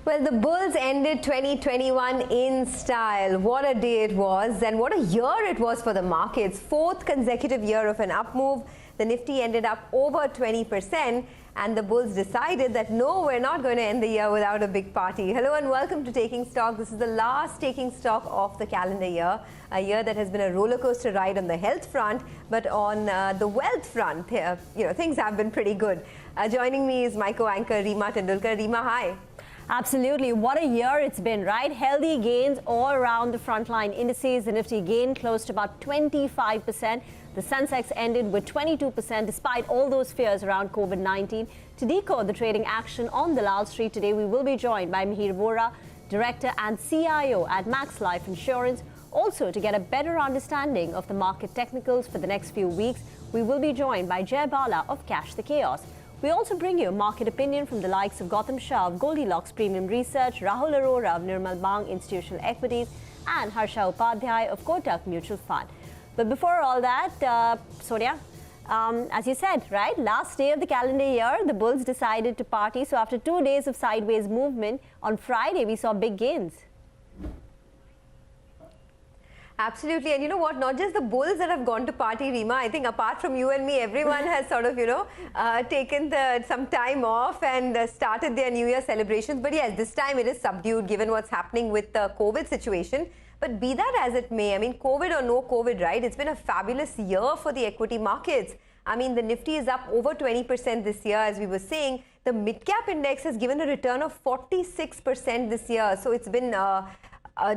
Well, the Bulls ended 2021 in style. What a day it was, and what a year it was for the markets. Fourth consecutive year of an up move. The Nifty ended up over 20%, and the Bulls decided that no, we're not going to end the year without a big party. Hello and welcome to Taking Stock. This is the last Taking Stock of the calendar year, a year that has been a roller coaster ride on the health front, but on the wealth front, things have been pretty good. Joining me is my co-anchor Reema Tendulkar. Reema, hi. Absolutely. What a year it's been, right? Healthy gains all around the frontline indices. The Nifty gained close to about 25%. The Sensex ended with 22% despite all those fears around COVID-19. To decode the trading action on Dalal Street today, we will be joined by Mihir Vora, Director and CIO at Max Life Insurance. Also, to get a better understanding of the market technicals for the next few weeks, we will be joined by Jay Bala of Cash the Chaos. We also bring you market opinion from the likes of Gautam Shah of Goldilocks Premium Research, Rahul Arora of Nirmal Bang Institutional Equities, and Harsha Upadhyay of Kotak Mutual Fund. But before all that, Sonia, as you said, right, last day of the calendar year, the Bulls decided to party. So after 2 days of sideways movement, on Friday, we saw big gains. Absolutely. And you know what? Not just the Bulls that have gone to party, Reema. I think apart from you and me, everyone has sort of, taken some time off and started their New Year celebrations. But yes, this time it is subdued given what's happening with the COVID situation. But be that as it may, I mean, COVID or no COVID, right? It's been a fabulous year for the equity markets. I mean, the Nifty is up over 20% this year, as we were saying. The mid-cap index has given a return of 46% this year. So it's been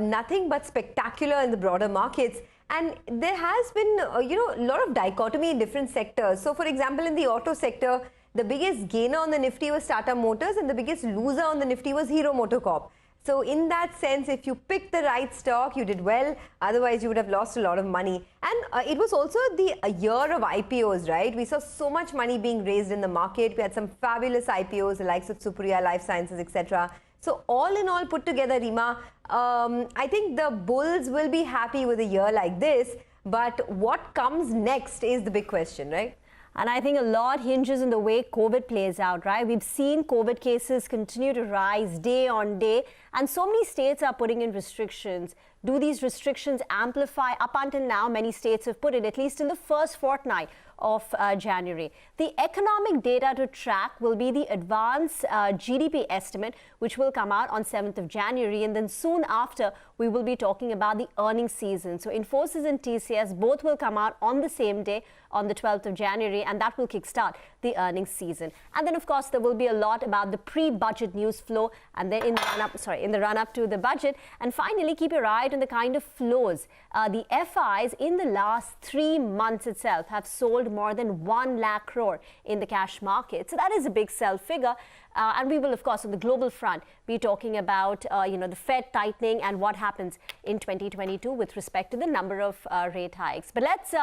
nothing but spectacular in the broader markets. And there has been, a lot of dichotomy in different sectors. So, for example, in the auto sector, the biggest gainer on the Nifty was Tata Motors and the biggest loser on the Nifty was Hero MotoCorp. So, in that sense, if you picked the right stock, you did well. Otherwise, you would have lost a lot of money. And it was also a year of IPOs, right? We saw so much money being raised in the market. We had some fabulous IPOs, the likes of Supriya Life Sciences, etc. So all in all put together, Reema, I think the Bulls will be happy with a year like this. But what comes next is the big question, right? And I think a lot hinges on the way COVID plays out, right? We've seen COVID cases continue to rise day on day, and so many states are putting in restrictions. Do these restrictions amplify? Up until now, many states have put it, at least in the first fortnight of January. The economic data to track will be the advanced GDP estimate, which will come out on 7th of January. And then soon after, we will be talking about the earnings season. So Infosys and TCS both will come out on the same day, on the 12th of January, and that will kickstart the earnings season. And then, of course, there will be a lot about the pre-budget news flow, and then in the run-up to the budget. And finally, keep your eye on the kind of flows. The FIs in the last 3 months itself have sold more than 1 lakh crore in the cash market. So that is a big sell figure. And we will, of course, on the global front, be talking about, the Fed tightening and what happens in 2022 with respect to the number of rate hikes. But let's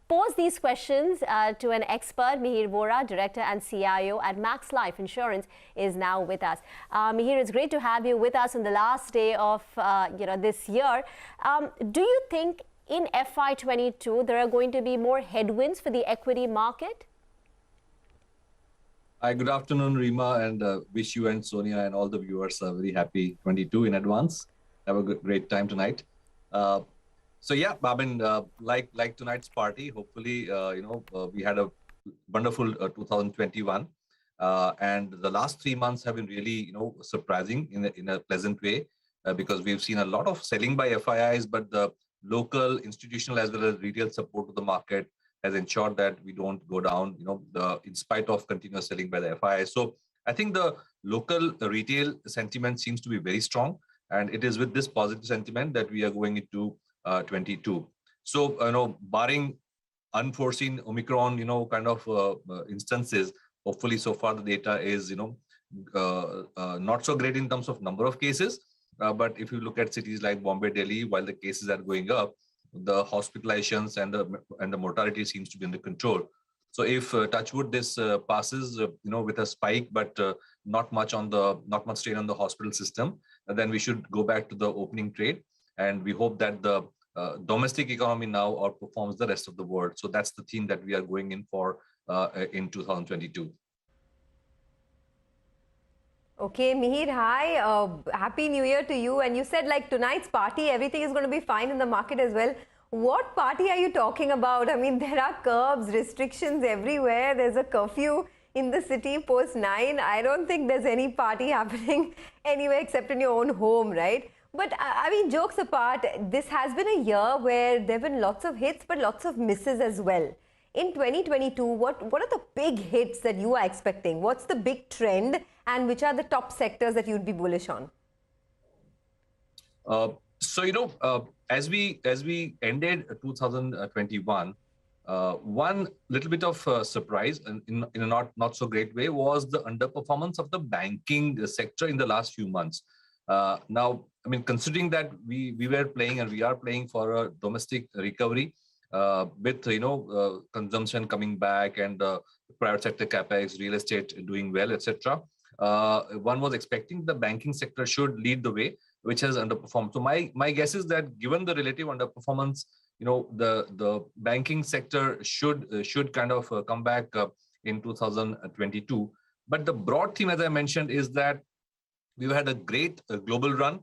pose these questions to an expert. Mihir Vora, Director and CIO at Max Life Insurance, is now with us. Mihir, it's great to have you with us on the last day of, this year. Do you think in FY22 there are going to be more headwinds for the equity market? Hi, good afternoon, Reema, and wish you and Sonia and all the viewers a very happy 22 in advance. Have a great time tonight. So yeah, I mean, like tonight's party, hopefully, we had a wonderful 2021, and the last 3 months have been really, surprising in a pleasant way, because we've seen a lot of selling by FIIs, but the local, institutional, as well as retail support to the market has ensured that we don't go down, in spite of continuous selling by the FIIs. So I think the local retail sentiment seems to be very strong, and it is with this positive sentiment that we are going into 22. So, barring unforeseen Omicron, instances, hopefully so far the data is, not so great in terms of number of cases. But if you look at cities like Bombay, Delhi, while the cases are going up, the hospitalizations and the mortality seems to be under control. So if touch wood this passes, with a spike, but not much strain on the hospital system, then we should go back to the opening trade, and we hope that the domestic economy now outperforms the rest of the world. So that's the theme that we are going in for in 2022. Okay, Mihir, hi. Happy New Year to you. And you said like tonight's party, everything is going to be fine in the market as well. What party are you talking about? I mean, there are curbs, restrictions everywhere. There's a curfew in the city post 9. I don't think there's any party happening anywhere except in your own home, right? But I mean, jokes apart, this has been a year where there have been lots of hits, but lots of misses as well. In 2022, what are the big hits that you are expecting? What's the big trend, and which are the top sectors that you'd be bullish on? As we ended 2021, one little bit of surprise in a not so great way was the underperformance of the banking sector in the last few months. Now, I mean, considering that we were playing and we are playing for a domestic recovery with consumption coming back and private sector capex, real estate doing well, etc. One was expecting the banking sector should lead the way, which has underperformed. So my guess is that given the relative underperformance, the banking sector should kind of come back in 2022. But the broad theme, as I mentioned, is that we've had a great global run.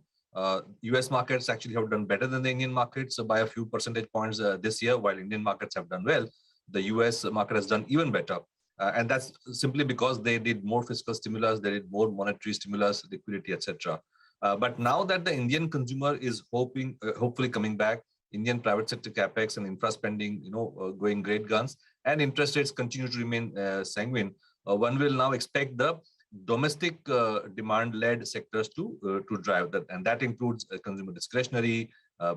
US markets actually have done better than the Indian markets by a few percentage points this year, while Indian markets have done well. The US market has done even better. And that's simply because they did more fiscal stimulus, they did more monetary stimulus, liquidity, etc. But now that the Indian consumer is hopefully coming back, Indian private sector capex and infra spending, going great guns, and interest rates continue to remain sanguine, one will now expect the domestic demand-led sectors to drive that, and that includes consumer discretionary,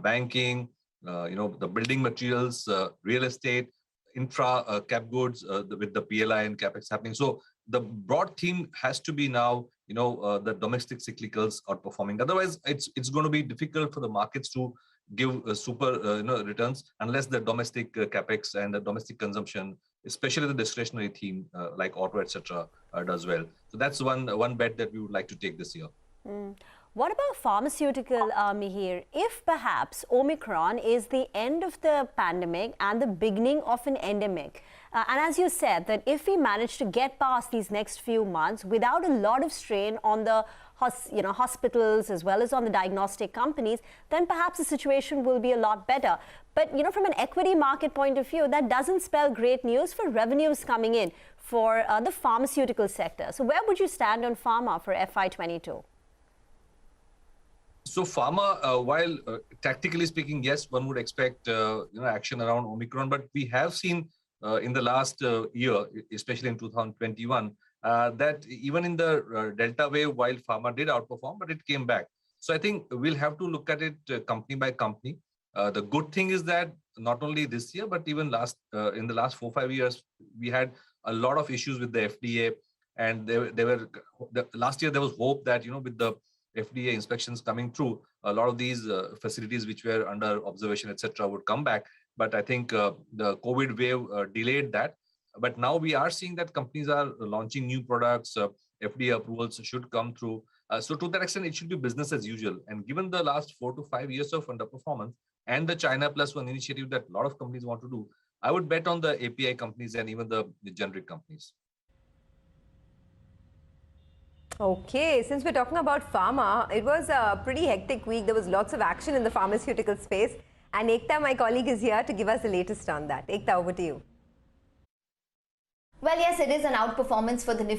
banking, the building materials, real estate, infra, cap goods, with the PLI and capex happening. So the broad theme has to be now, the domestic cyclicals are performing. Otherwise, it's going to be difficult for the markets to give super returns unless the domestic capex and the domestic consumption, especially the discretionary theme like auto, etc., does well. So that's one bet that we would like to take this year. What about pharmaceutical, Mihir? If perhaps Omicron is the end of the pandemic and the beginning of an endemic, and as you said, that if we manage to get past these next few months without a lot of strain on the hospitals as well as on the diagnostic companies, then perhaps the situation will be a lot better. But from an equity market point of view, that doesn't spell great news for revenues coming in for the pharmaceutical sector. So where would you stand on pharma for FY22? So pharma, while tactically speaking, yes, one would expect action around Omicron, but we have seen in the last year, especially in 2021, that even in the Delta wave, while pharma did outperform, but it came back. So I think we'll have to look at it company by company. The good thing is that not only this year, but even in the last 4-5 years, we had a lot of issues with the FDA, and last year there was hope that with the FDA inspections coming through, a lot of these facilities which were under observation, etc., would come back. But I think the COVID wave delayed that. But now we are seeing that companies are launching new products. FDA approvals should come through. So to that extent, it should be business as usual. And given the last 4 to 5 years of underperformance and the China Plus One initiative that a lot of companies want to do, I would bet on the API companies and even the generic companies. Okay, since we're talking about pharma, it was a pretty hectic week. There was lots of action in the pharmaceutical space. And Ekta, my colleague, is here to give us the latest on that. Ekta, over to you. Well, yes, it is an outperformance for the Nifty